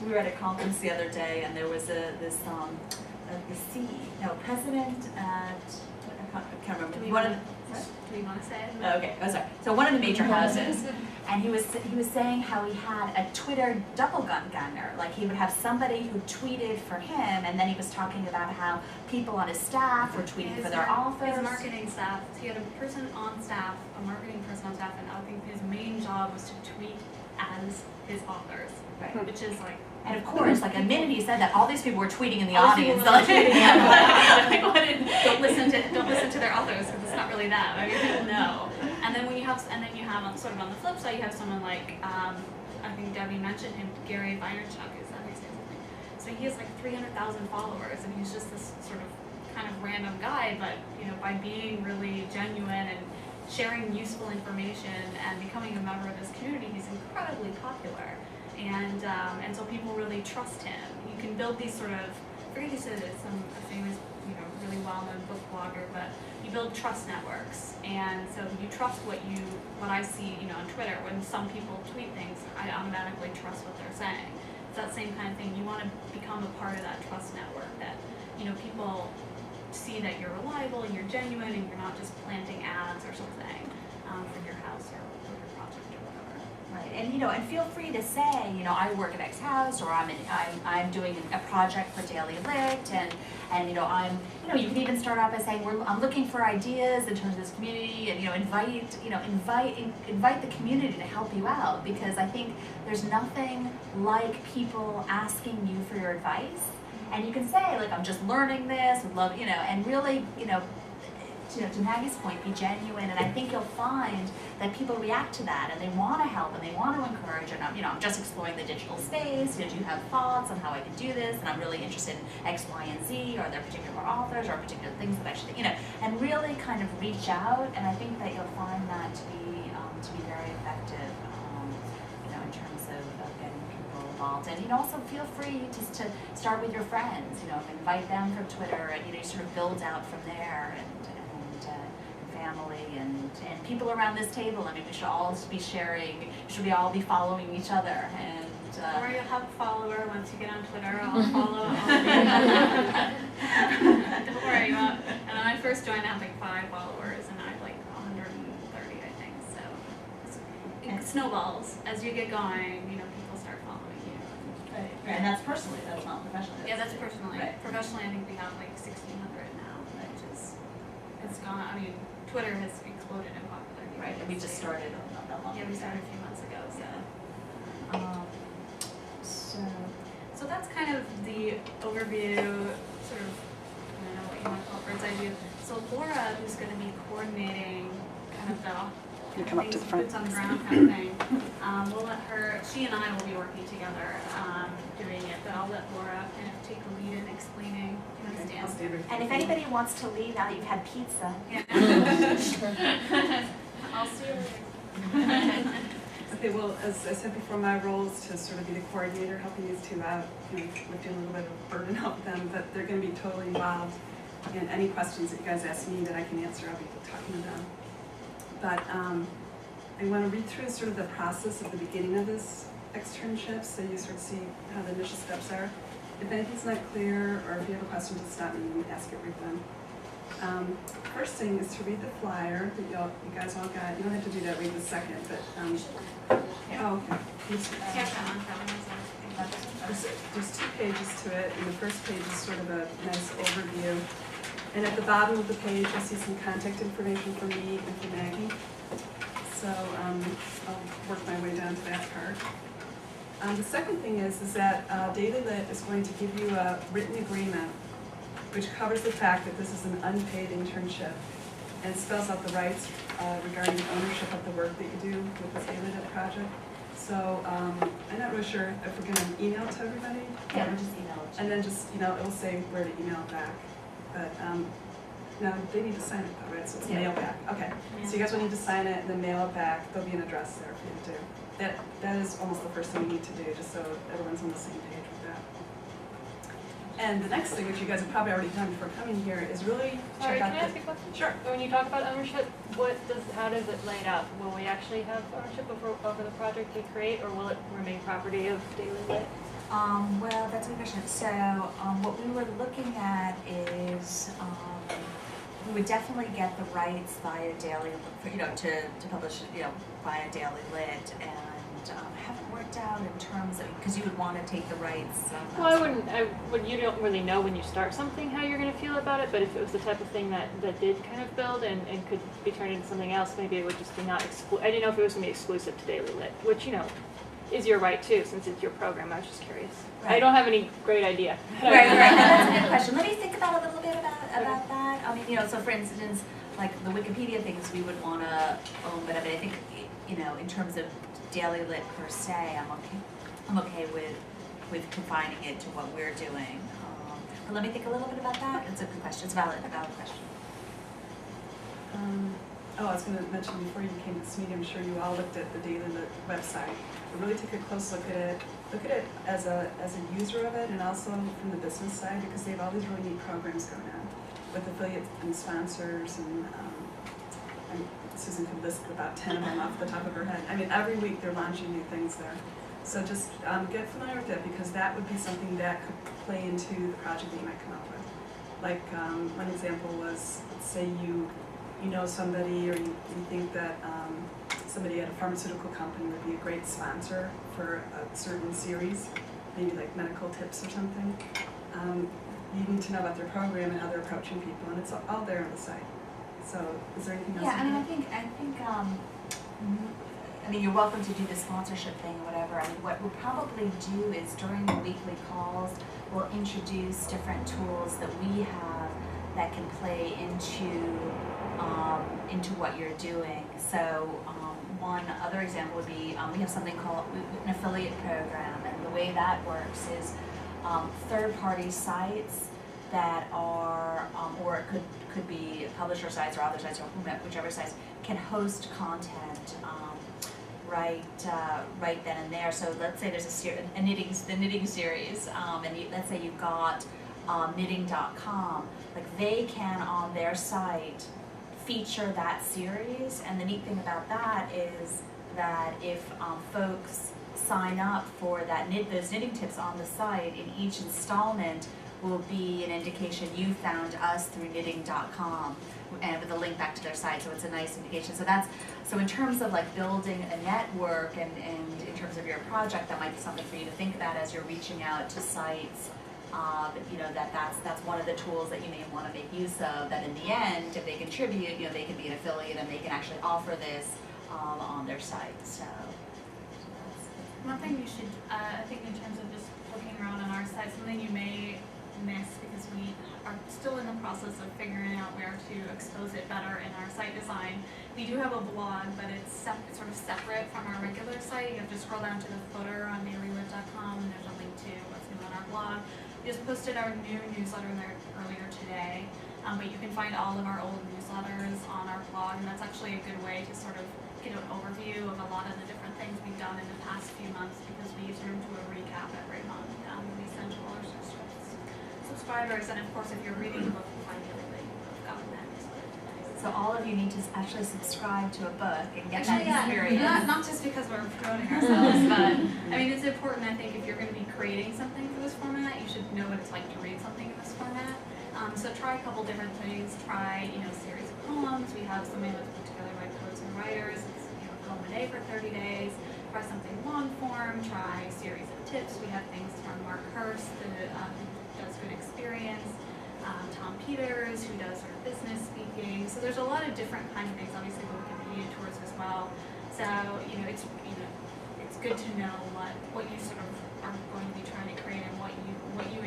we were at a conference the other day, and there was president at, I can't remember. Do we want to say it? Oh, okay, oh sorry. So one of the major houses, and he was saying how he had a Twitter doppelganger. Like he would have somebody who tweeted for him, and then he was talking about how people on his staff were tweeting for their office. His marketing staff. He had a person on staff, a marketing person on staff, and I think his main job was to tweet as his authors, right. Which is like. And of course, like the minute he said that, all these people were tweeting in the all audience. Like, don't listen to their authors because it's not really them. I mean, people know. And then you have sort of on the flip side, you have someone like I think Debbie mentioned him, Gary Vaynerchuk. Is that how you say something? So he has like 300,000 followers, and he's just this sort of kind of random guy. But by being really genuine and sharing useful information and becoming a member of this community, he's incredibly popular. And so people really trust him. You can build these sort of, I forget who said it, a famous, really well-known book blogger, but you build trust networks. And so you trust what I see, on Twitter. When some people tweet things, I automatically trust what they're saying. It's that same kind of thing. You want to become a part of that trust network that, people see that you're reliable and you're genuine and you're not just planting ads or something for your house or your project or whatever. Right, and and feel free to say, I work at X House, or I'm doing a project for DailyLit, and you can even start out by saying I'm looking for ideas in terms of this community, and invite the community to help you out, because I think there's nothing like people asking you for your advice, and you can say like I'm just learning this, would love and really to Maggie's point, be genuine, and I think you'll find that people react to that, and they want to help, and they want to encourage, and I'm just exploring the digital space, do you have thoughts on how I can do this, and I'm really interested in X, Y, and Z, or there particular authors, or particular things that I should, and really kind of reach out, and I think that you'll find that to be very effective, in terms of getting people involved, and also feel free just to start with your friends, invite them from Twitter, and you sort of build out from there, and family and people around this table. I mean, we should all be sharing. Should we all be following each other? And or you'll have a follower once you get on Twitter. I'll follow. Don't worry about. And when I first joined, I had like 5 followers, and I had like 130, I think. So it snowballs as you get going. People start following you. Right. And that's personally. That's not professionally. Yeah, that's personally. Right. Professionally, I think we have like 1,600 now, which is it's gone. I mean, Twitter has exploded in popularity. Right, and we just started not that long ago. Yeah, we started a few months ago. So. So that's kind of the overview, sort of, I don't know what you want to call it, bird's eye view. So Laura, who's going to be coordinating kind of the you come up to the front. boots on the ground kind of thing, we'll let her, she and I will be working together doing it, but I'll let Laura kind of take the lead in explaining. And if anybody wants to leave now that you've had pizza. Yeah. I'll see you later. Okay, well, as I said before, my role is to sort of be the coordinator, helping these two out, lifting a little bit of burden off them, but they're going to be totally involved in any questions that you guys ask me that I can answer. I'll be talking to them. But I want to read through sort of the process at the beginning of this externship, so you sort of see how the initial steps are. If anything's not clear, or if you have a question, just stop me and ask it right then. First thing is to read the flyer that you guys all got. You don't have to do that right this second, but oh, okay. There's 2 pages to it, and the first page is sort of a nice overview. And at the bottom of the page, you'll see some contact information for me and for Maggie. So I'll work my way down to that part. The second thing is that DailyLit is going to give you a written agreement which covers the fact that this is an unpaid internship and spells out the rights regarding ownership of the work that you do with this DailyLit project. So I'm not really sure if we're going to email it to everybody. Yeah, we'll just email it. And then just, it'll say where to email it back. But no, they need to sign it though, right? So it's mail back. Okay. So you guys will need to sign it and then mail it back. There'll be an address there for you to do. That is almost the first thing we need to do, just so everyone's on the same page with that. And the next thing, which you guys have probably already done before coming here, is really Sorry, check out can I ask you a question? Sure. When you talk about ownership, how does it lay out? Will we actually have ownership over the project we create, or will it remain property of DailyLit? Well, that's a good question. So, what we were looking at is, we would definitely get the rights via daily, to publish, via DailyLit, and haven't worked out in terms of, because you would want to take the rights. You don't really know when you start something how you're going to feel about it, but if it was the type of thing that did kind of build and could be turned into something else, maybe it would just be not I didn't know if it was going to be exclusive to DailyLit, which, is your right too, since it's your program. I was just curious. Right. I don't have any great idea. Right. That's a good question. Let me think about a little bit about that. I mean, so for instance, like the Wikipedia things, we would want to own, but I mean, I think, in terms of DailyLit per se, I'm okay with confining it to what we're doing. But let me think a little bit about that. It's a good question. It's a valid question. I was going to mention before you came to this meeting, I'm sure you all looked at the DailyLit website. But really take a close look at it as a user of it, and also from the business side, because they have all these really neat programs going on with affiliates and sponsors, and Susan could list about 10 of them off the top of her head. I mean, every week they're launching new things there. So just get familiar with it, because that would be something that could play into the project that you might come up with. Like one example was, let's say you know somebody, or you think that somebody at a pharmaceutical company would be a great sponsor for a certain series, maybe like medical tips or something. You need to know about their program and how they're approaching people, and it's all there on the site. So, is there anything else? Yeah, I mean, I think you're welcome to do the sponsorship thing or whatever. I mean, what we'll probably do is during the weekly calls, we'll introduce different tools that we have that can play into what you're doing. So one other example would be we have something called an affiliate program, and the way that works is third-party sites that are, or it could be publisher sites or other sites or whichever sites, can host content right then and there. So let's say there's the knitting series, and let's say you've got knitting.com, like they can on their site feature that series, and the neat thing about that is that if folks sign up for those knitting tips on the site, in each installment will be an indication you found us through knitting.com, and with a link back to their site, so it's a nice indication. So in terms of like building a network and in terms of your project, that might be something for you to think about as you're reaching out to sites. That's one of the tools that you may want to make use of, that in the end, if they contribute, they can be an affiliate and they can actually offer this on their site. So one thing you should, I think in terms of just looking around on our site, something you may miss, because we are still in the process of figuring out where to expose it better in our site design. We do have a blog, but it's sort of separate from our regular site. You have to scroll down to the footer on DailyLit.com, and there's a link to what's new on our blog. We just posted our new newsletter there earlier today, but you can find all of our old newsletters on our blog, and that's actually a good way to sort of get an overview of a lot of the different things we've done in the past few months, because we sort of do a recap every month. We send to all our subscribers, and of course, if you're reading the book, you find DailyLit, you've gotten that newsletter today. So all of you need to actually subscribe to a book and get that experience. Not just because we're promoting ourselves, but I mean, it's important, I think, if you're going to be creating something for this format, you should know what it's like to read something in this format. So try a couple different things. Try, series of poems. We have something that's put together by poets and writers. It's a poem a day for 30 days. Try something long form. Try a series of tips. We have things from Mark Hurst, who does Good Experience. Tom Peters, who does sort of business speaking. So there's a lot of different kind of things, obviously, the Wikipedia tours as well. So it's good to know what you sort of are going to be trying to create and what you